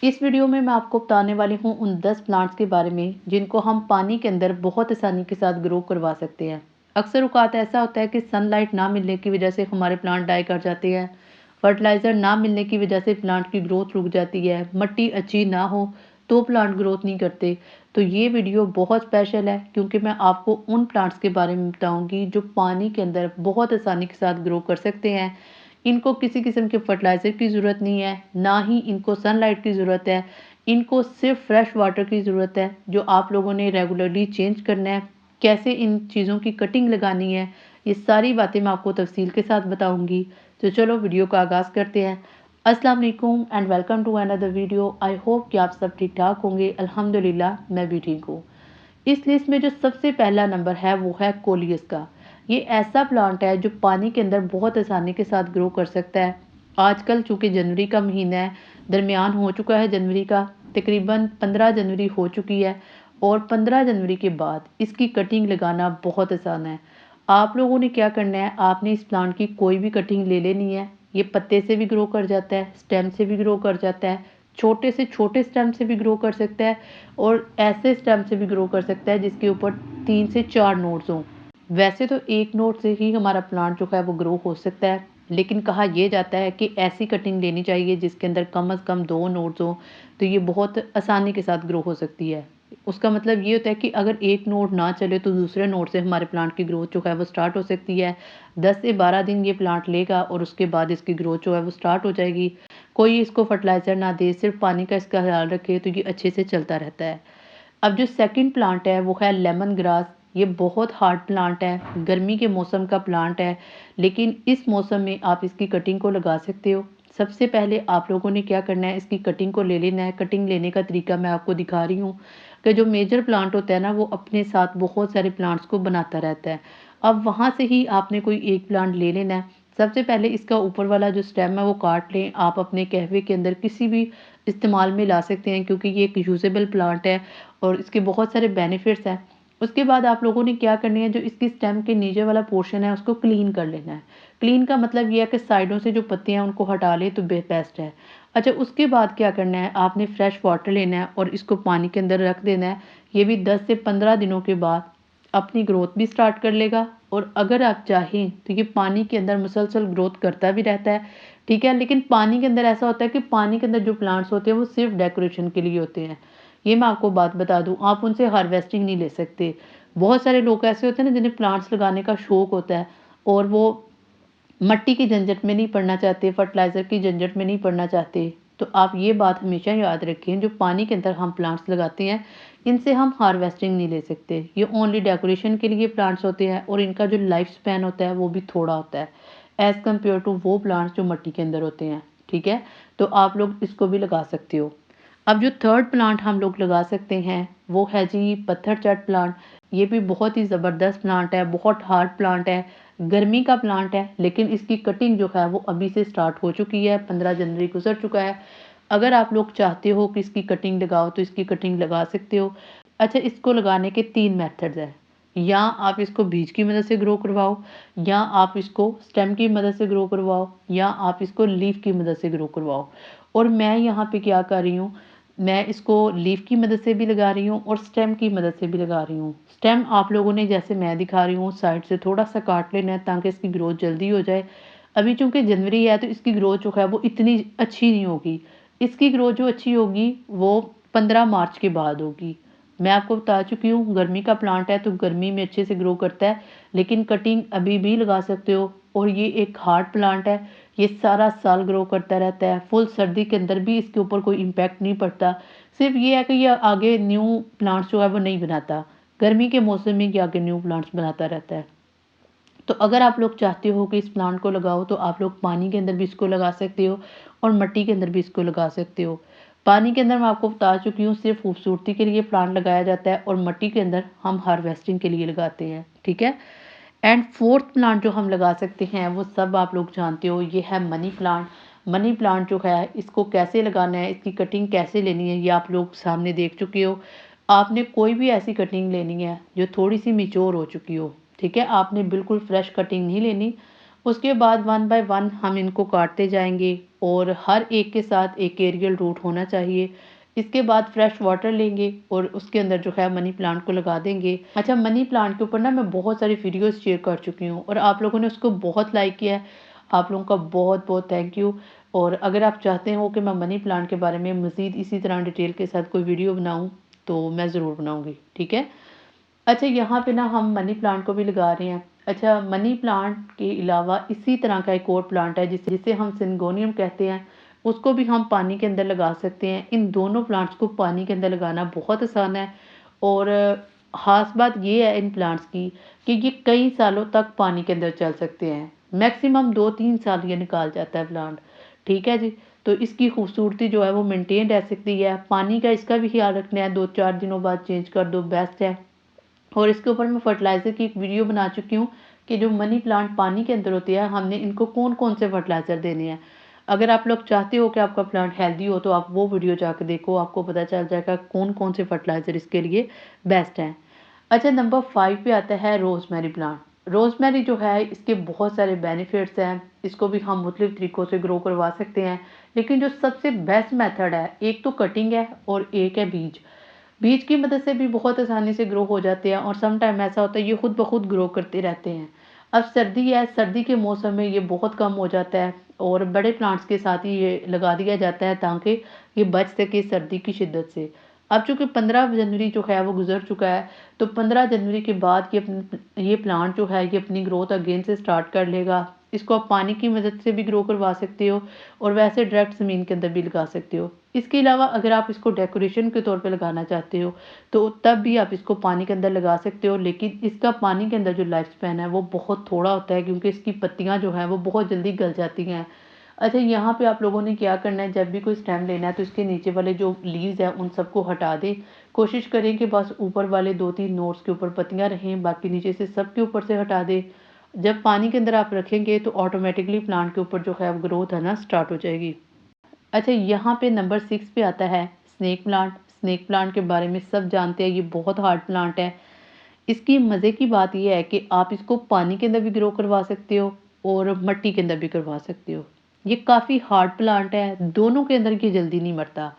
इस वीडियो में मैं आपको बताने वाली हूँ उन 10 प्लांट्स के बारे में जिनको हम पानी के अंदर बहुत आसानी के साथ ग्रो करवा सकते हैं। अक्सर औक़ात ऐसा होता है कि सनलाइट ना मिलने की वजह से हमारे प्लांट डाई कर जाते हैं, फर्टिलाइज़र ना मिलने की वजह से प्लांट की ग्रोथ रुक जाती है, मिट्टी अच्छी ना हो तो प्लांट ग्रोथ नहीं करते। तो ये वीडियो बहुत स्पेशल है क्योंकि मैं आपको उन प्लांट्स के बारे में बताऊँगी जो पानी के अंदर बहुत आसानी के साथ ग्रो कर सकते हैं। इनको किसी किस्म के फर्टिलाइज़र की ज़रूरत नहीं है, ना ही इनको सनलाइट की ज़रूरत है। इनको सिर्फ़ फ्रेश वाटर की ज़रूरत है, जो आप लोगों ने रेगुलरली चेंज करना है। कैसे इन चीज़ों की कटिंग लगानी है, ये सारी बातें मैं आपको तफ़सील के साथ बताऊँगी। तो चलो वीडियो का आगाज़ करते हैं। अस्सलाम वालेकुम and welcome to another video. I hope कि आप सब ठीक-ठाक होंगे। अल्हम्दुलिल्लाह मैं भी ठीक हूँ। इस लिस्ट में जो सबसे पहला नंबर है वो है कोलियस का। ये ऐसा प्लांट है जो पानी के अंदर बहुत आसानी के साथ ग्रो कर सकता है। आजकल चूँकि जनवरी का महीना है, दरमियान हो चुका है जनवरी का, तकरीबन 15 जनवरी हो चुकी है और 15 जनवरी के बाद इसकी कटिंग लगाना बहुत आसान है। आप लोगों ने क्या करना है, आपने इस प्लांट की कोई भी कटिंग ले लेनी है। ये पत्ते से भी ग्रो कर जाता है, स्टेम से भी ग्रो कर जाता है, छोटे से छोटे स्टेम से भी ग्रो कर सकता है और ऐसे स्टेम से भी ग्रो कर सकता है जिसके ऊपर 3 से 4 नोड्स हों। वैसे तो एक नोड से ही हमारा प्लांट जो है वो ग्रो हो सकता है, लेकिन कहा यह जाता है कि ऐसी कटिंग लेनी चाहिए जिसके अंदर कम से कम 2 नोड्स हों, तो ये बहुत आसानी के साथ ग्रो हो सकती है। उसका मतलब ये होता है कि अगर एक नोड ना चले तो दूसरे नोड से हमारे प्लांट की ग्रोथ जो है वो स्टार्ट हो सकती है। 10 से 12 दिन ये प्लांट लेगा और उसके बाद इसकी ग्रोथ जो है वो स्टार्ट हो जाएगी। कोई इसको फर्टिलाइज़र ना दे, सिर्फ पानी का इसका ख्याल रखे तो ये अच्छे से चलता रहता है। अब जो सेकंड प्लांट है वो है लेमन ग्रास। ये बहुत हार्ड प्लांट है, गर्मी के मौसम का प्लांट है, लेकिन इस मौसम में आप इसकी कटिंग को लगा सकते हो। सबसे पहले आप लोगों ने क्या करना है, इसकी कटिंग को ले लेना है। कटिंग लेने का तरीका मैं आपको दिखा रही हूँ कि जो मेजर प्लांट होता है ना, वो अपने साथ बहुत सारे प्लांट्स को बनाता रहता है। अब वहाँ से ही आपने कोई एक प्लांट ले लेना है। सबसे पहले इसका ऊपर वाला जो स्टेम है वो काट लें। आप अपने कहवे के अंदर किसी भी इस्तेमाल में ला सकते हैं क्योंकि ये एक यूजेबल प्लांट है और इसके बहुत सारे बेनिफिट्स हैं। उसके बाद आप लोगों ने क्या करनी है, जो इसकी स्टेम के नीचे वाला पोर्शन है उसको क्लीन कर लेना है। क्लीन का मतलब ये है कि साइडों से जो पत्तियाँ हैं उनको हटा लें तो बेस्ट है। अच्छा, उसके बाद क्या करना है, आपने फ्रेश वाटर लेना है और इसको पानी के अंदर रख देना है। ये भी 10 से 15 दिनों के बाद अपनी ग्रोथ भी स्टार्ट कर लेगा और अगर आप चाहें तो ये पानी के अंदर मुसलसल ग्रोथ करता भी रहता है, ठीक है। लेकिन पानी के अंदर ऐसा होता है कि पानी के अंदर जो प्लांट्स होते हैं वो सिर्फ डेकोरेशन के लिए होते हैं। ये मैं आपको बात बता दूं, आप उनसे हार्वेस्टिंग नहीं ले सकते। बहुत सारे लोग ऐसे होते हैं ना जिन्हें प्लांट्स लगाने का शौक होता है और वो मिट्टी की झंझट में नहीं पड़ना चाहते, फर्टिलाइज़र की झंझट में नहीं पड़ना चाहते। तो आप ये बात हमेशा याद रखें, जो पानी के अंदर हम प्लांट्स लगाते हैं, इनसे हम हार्वेस्टिंग नहीं ले सकते। ये ओनली डेकोरेशन के लिए प्लांट्स होते हैं और इनका जो लाइफ स्पैन होता है वो भी थोड़ा होता है, एज़ कम्पेयर टू वो प्लांट्स जो मिट्टी के अंदर होते हैं, ठीक है? तो आप लोग इसको भी लगा सकते हो। अब जो थर्ड प्लांट हम लोग लगा सकते हैं, वो है जी पत्थर चट प्लांट। ये भी बहुत ही ज़बरदस्त प्लांट है, बहुत हार्ड प्लांट है, गर्मी का प्लांट है, लेकिन इसकी कटिंग जो है वो अभी से स्टार्ट हो चुकी है, 15 जनवरी गुज़र चुका है। अगर आप लोग चाहते हो कि इसकी कटिंग लगाओ तो इसकी कटिंग लगा सकते हो। अच्छा, इसको लगाने के 3 मेथड्स हैं। या आप इसको बीज की मदद से ग्रो करवाओ, या आप इसको स्टेम की मदद से ग्रो करवाओ, या आप इसको लीफ की मदद से ग्रो करवाओ। और मैं यहाँ पे क्या कर रही हूँ, मैं इसको लीफ की मदद से भी लगा रही हूँ और स्टेम की मदद से भी लगा रही हूँ। स्टेम आप लोगों ने जैसे मैं दिखा रही हूँ साइड से थोड़ा सा काट लेना है ताकि इसकी ग्रोथ जल्दी हो जाए। अभी चूंकि जनवरी है तो इसकी ग्रोथ जो है वो इतनी अच्छी नहीं होगी। इसकी ग्रोथ जो अच्छी होगी वो 15 मार्च के बाद होगी। मैं आपको बता चुकी हूँ, गर्मी का प्लांट है तो गर्मी में अच्छे से ग्रो करता है, लेकिन कटिंग अभी भी लगा सकते हो। और ये एक हार्ड प्लांट है, ये सारा साल ग्रो करता रहता है, फुल सर्दी के अंदर भी इसके ऊपर कोई इम्पैक्ट नहीं पड़ता। सिर्फ ये है कि ये आगे न्यू प्लांट्स जो है वो नहीं बनाता, गर्मी के मौसम में ये आगे न्यू प्लांट्स बनाता रहता है। तो अगर आप लोग चाहते हो कि इस प्लांट को लगाओ तो आप लोग पानी के अंदर भी इसको लगा सकते हो और मिट्टी के अंदर भी इसको लगा सकते हो। पानी के अंदर मैं आपको बता चुकी हूँ सिर्फ खूबसूरती के लिए प्लांट लगाया जाता है और मिट्टी के अंदर हम हार्वेस्टिंग के लिए लगाते हैं, ठीक है। एंड फोर्थ प्लांट जो हम लगा सकते हैं वो सब आप लोग जानते हो, ये है मनी प्लांट। मनी प्लांट जो है इसको कैसे लगाना है, इसकी कटिंग कैसे लेनी है, ये आप लोग सामने देख चुके हो। आपने कोई भी ऐसी कटिंग लेनी है जो थोड़ी सी मिच्योर हो चुकी हो, ठीक है। आपने बिल्कुल फ्रेश कटिंग नहीं लेनी। उसके बाद वन बाय वन हम इनको काटते जाएंगे और हर एक के साथ एक एरियल रूट होना चाहिए। इसके बाद फ्रेश वाटर लेंगे और उसके अंदर जो है मनी प्लांट को लगा देंगे। अच्छा, मनी प्लांट के ऊपर ना मैं बहुत सारी वीडियोस शेयर कर चुकी हूँ और आप लोगों ने उसको बहुत लाइक किया है। आप लोगों का बहुत बहुत थैंक यू। और अगर आप चाहते हो कि मैं मनी प्लांट के बारे में मज़ीद इसी तरह डिटेल के साथ कोई वीडियो बनाऊँ तो मैं ज़रूर बनाऊँगी, ठीक है। अच्छा, यहाँ पे ना हम मनी प्लांट को भी लगा रहे हैं। अच्छा, मनी प्लांट के अलावा इसी तरह का एक और प्लांट है जिसे जिसे हम सिंगोनियम कहते हैं, उसको भी हम पानी के अंदर लगा सकते हैं। इन दोनों प्लांट्स को पानी के अंदर लगाना बहुत आसान है और ख़ास बात ये है इन प्लांट्स की कि ये कई सालों तक पानी के अंदर चल सकते हैं। मैक्सिमम 2-3 साल ये निकाल जाता है प्लांट, ठीक है जी। तो इसकी खूबसूरती जो है वो मेंटेन रह सकती है। पानी का इसका भी ख्याल रखना है, 2-4 दिनों बाद चेंज कर दो, बेस्ट है। और इसके ऊपर मैं फर्टिलाइज़र की एक वीडियो बना चुकी हूँ कि जो मनी प्लांट पानी के अंदर होते हैं, हमने इनको कौन-कौन से फर्टिलाइज़र देने हैं। अगर आप लोग चाहते हो कि आपका प्लांट हेल्दी हो तो आप वो वीडियो जाकर देखो, आपको पता चल जाएगा कौन-कौन से फर्टिलाइज़र इसके लिए बेस्ट हैं। अच्छा, नंबर 5 पे आता है रोज़मेरी प्लांट। रोज़मेरी जो है इसके बहुत सारे बेनिफिट्स हैं। इसको भी हम मुख्तलिफ तरीकों से ग्रो करवा सकते हैं। लेकिन जो सबसे बेस्ट मेथड है, एक तो कटिंग है और एक है बीज। बीज की मदद से भी बहुत आसानी से ग्रो हो जाते हैं और सम टाइम ऐसा होता है ये खुद ब खुद ग्रो करते रहते हैं। अब सर्दी है, सर्दी के मौसम में ये बहुत कम हो जाता है और बड़े प्लांट्स के साथ ही ये लगा दिया जाता है ताकि ये बच सके सर्दी की शिद्दत से। अब चूँकि 15 जनवरी जो है वो गुज़र चुका है, तो 15 जनवरी के बाद ये प्लांट जो है ये अपनी ग्रोथ अगेन से स्टार्ट कर लेगा। इसको आप पानी की मदद से भी ग्रो करवा सकते हो और वैसे डायरेक्ट ज़मीन के अंदर भी लगा सकते हो। इसके अलावा अगर आप इसको डेकोरेशन के तौर पे लगाना चाहते हो, तो तब भी आप इसको पानी के अंदर लगा सकते हो, लेकिन इसका पानी के अंदर जो लाइफ स्पैन है वो बहुत थोड़ा होता है क्योंकि इसकी पत्तियाँ जो हैं वो बहुत जल्दी गल जाती हैं। अच्छा, यहाँ पे आप लोगों ने क्या करना है, जब भी कोई स्टेम लेना है तो इसके नीचे वाले जो लीव्स हैं उन सबको हटा दें। कोशिश करें कि बस ऊपर वाले 2-3 नोड्स के ऊपर पत्तियाँ रहें, बाकी नीचे से सब के ऊपर से हटा दें। जब पानी के अंदर आप रखेंगे तो ऑटोमेटिकली प्लांट के ऊपर जो है ग्रोथ है ना स्टार्ट हो जाएगी। अच्छा, यहाँ पे नंबर 6 पे आता है स्नेक प्लांट। स्नेक प्लांट के बारे में सब जानते हैं, ये बहुत हार्ड प्लांट है। इसकी मज़े की बात ये है कि आप इसको पानी के अंदर भी ग्रो करवा सकते हो और मिट्टी के अंदर भी करवा सकते हो। ये काफ़ी हार्ड प्लांट है, दोनों के अंदर ये जल्दी नहीं मरता।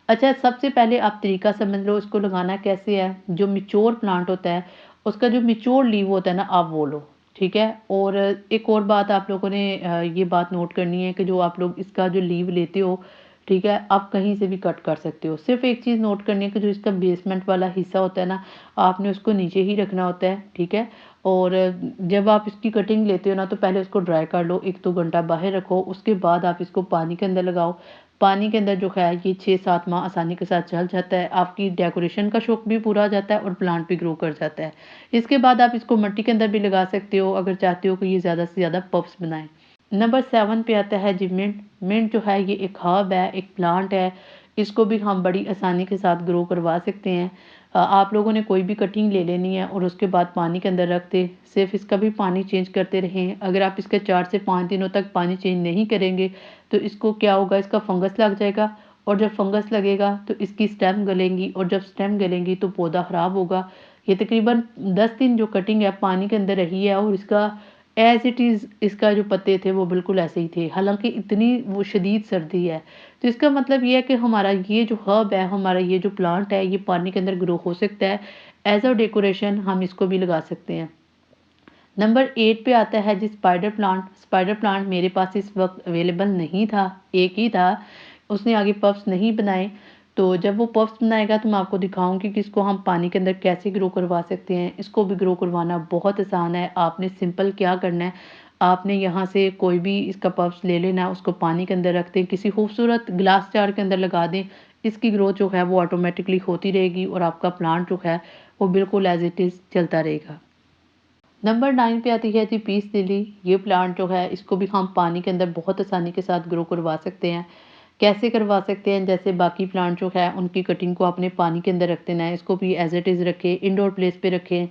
अच्छा, सबसे पहले आप तरीका समझ लो इसको लगाना कैसे है। जो मैच्योर प्लांट होता है, उसका जो मैच्योर लीव होता है ना, आप वो लो, ठीक है? और एक और बात आप लोगों ने ये बात नोट करनी है कि जो आप लोग इसका जो लीव लेते हो, ठीक है? आप कहीं से भी कट कर सकते हो। सिर्फ़ एक चीज़ नोट करनी है कि जो इसका बेसमेंट वाला हिस्सा होता है ना, आपने उसको नीचे ही रखना होता है, ठीक है? और जब आप इसकी कटिंग लेते हो ना, तो पहले उसको ड्राई कर लो, 1-2 घंटा बाहर रखो, उसके बाद आप इसको पानी के अंदर लगाओ। पानी के अंदर जो है ये 6-7 माह आसानी के साथ चल जाता है। आपकी डेकोरेशन का शौक भी पूरा हो जाता है और प्लांट भी ग्रो कर जाता है। इसके बाद आप इसको मिट्टी के अंदर भी लगा सकते हो अगर चाहते हो कि ये ज़्यादा से ज़्यादा पफ्स बनाएँ। नंबर 7 पे आता है जी मिंट। मिंट जो है ये एक हर्ब है, एक प्लांट है। इसको भी हम बड़ी आसानी के साथ ग्रो करवा सकते हैं। आप लोगों ने कोई भी कटिंग ले लेनी है और उसके बाद पानी के अंदर रख दें। सिर्फ़ इसका भी पानी चेंज करते रहें। अगर आप इसके 4 से 5 दिनों तक पानी चेंज नहीं करेंगे तो इसको क्या होगा, इसका फंगस लग जाएगा और जब फंगस लगेगा तो इसकी स्टेम गलेंगी और जब स्टेम गलेंगी तो पौधा ख़राब होगा। ये तकरीबन 10 दिन जो कटिंग है पानी के अंदर रही है और इसका एज़ इट इज़ इसका जो पत्ते थे वो बिल्कुल ऐसे ही थे। हालाँकि इतनी वो शदीद सर्दी है। तो इसका मतलब ये है कि हमारा ये जो हर्ब है, हमारा ये जो प्लांट है, ये पानी के अंदर ग्रो हो सकता है। एज़ अ डेकोरेशन हम इसको भी लगा सकते हैं। नंबर 8 पे आता है जी स्पाइडर प्लांट। स्पाइडर प्लांट मेरे पास इस वक़्त अवेलेबल नहीं था, एक ही था। उसने आगे पफ्स नहीं बनाए। तो जब वो पफ्स बनाएगा तो मैं आपको दिखाऊँगी कि इसको हम पानी के अंदर कैसे ग्रो करवा सकते हैं। इसको भी ग्रो करवाना बहुत आसान है। आपने सिंपल क्या करना है, आपने यहाँ से कोई भी इसका पफ्स ले लेना है, उसको पानी के अंदर रख दें, किसी खूबसूरत ग्लास जार के अंदर लगा दें। इसकी ग्रोथ जो है वो ऑटोमेटिकली होती रहेगी और आपका प्लांट जो है वो बिल्कुल एज़ इट इज़ चलता रहेगा। नंबर 9 पे आती है जी पीस लिली। ये प्लांट जो है इसको भी हम पानी के अंदर बहुत आसानी के साथ ग्रो करवा सकते हैं। कैसे करवा सकते हैं, जैसे बाकी प्लांट जो है उनकी कटिंग को आपने पानी के अंदर रख देना है, इसको भी एज इट इज़ रखें, इंडोर प्लेस पे रखें।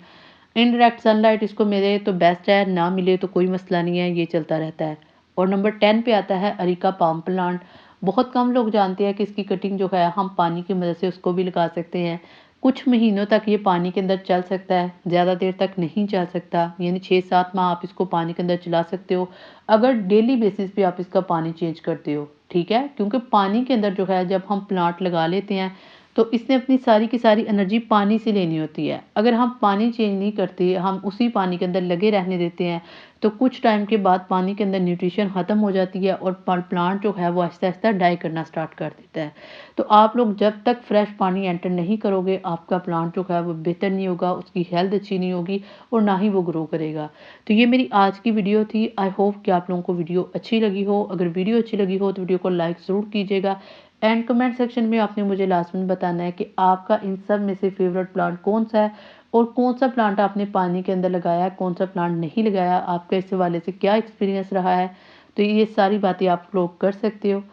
इनडायरेक्ट सनलाइट इसको मिले तो बेस्ट है, ना मिले तो कोई मसला नहीं है, ये चलता रहता है। और नंबर 10 पे आता है अरिका पाम प्लांट। बहुत कम लोग जानते हैं कि इसकी कटिंग जो है हम पानी की मदद से उसको भी लगा सकते हैं। कुछ महीनों तक ये पानी के अंदर चल सकता है, ज़्यादा देर तक नहीं चल सकता, यानी 6-7 माह आप इसको पानी के अंदर चला सकते हो अगर डेली बेसिस पे आप इसका पानी चेंज करते हो। ठीक है? क्योंकि पानी के अंदर जो है जब हम प्लांट लगा लेते हैं, तो इसने अपनी सारी की सारी एनर्जी पानी से लेनी होती है। अगर हम पानी चेंज नहीं करते, हम उसी पानी के अंदर लगे रहने देते हैं, तो कुछ टाइम के बाद पानी के अंदर न्यूट्रिशन ख़त्म हो जाती है और प्लांट जो है वो आहिस्ता-आहिस्ता डाई करना स्टार्ट कर देता है। तो आप लोग जब तक फ्रेश पानी एंटर नहीं करोगे, आपका प्लांट जो है वो बेहतर नहीं होगा, उसकी हेल्थ अच्छी नहीं होगी और ना ही वो ग्रो करेगा। तो ये मेरी आज की वीडियो थी। आई होप कि आप लोगों को वीडियो अच्छी लगी हो। अगर वीडियो अच्छी लगी हो तो वीडियो को लाइक ज़रूर कीजिएगा एंड कमेंट सेक्शन में आपने मुझे लास्ट में बताना है कि आपका इन सब में से फेवरेट प्लांट कौन-सा है और कौन-सा प्लांट आपने पानी के अंदर लगाया है, कौन-सा प्लांट नहीं लगाया, आपका इस हवाले से क्या एक्सपीरियंस रहा है। तो ये सारी बातें आप लोग कर सकते हो।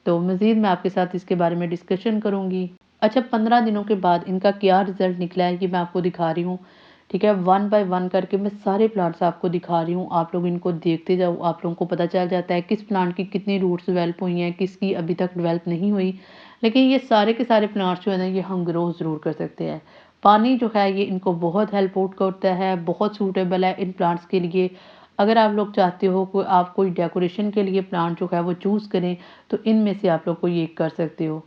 तो मज़ीद मैं आपके साथ इसके बारे में डिस्कशन करूँगी। अच्छा, 15 दिनों के बाद इनका क्या रिज़ल्ट निकला है ये मैं आपको दिखा रही हूँ। ठीक है, वन बाय वन करके मैं सारे प्लांट्स आपको दिखा रही हूँ। आप लोग इनको देखते जाओ, आप लोगों को पता चल जाता है किस प्लांट की कितनी रूट्स डेवलप हुई हैं, किसकी अभी तक डेवलप नहीं हुई। लेकिन ये सारे के सारे प्लांट्स जो है ना, ये हम ग्रो ज़रूर कर सकते हैं। पानी जो है ये इनको बहुत हेल्प आउट करता है, बहुत सूटेबल है इन प्लांट्स के लिए। अगर आप लोग चाहते हो आप कोई डेकोरेशन के लिए प्लांट जो है वो चूज़ करें, तो इनमें से आप लोग कोई एक कर सकते हो।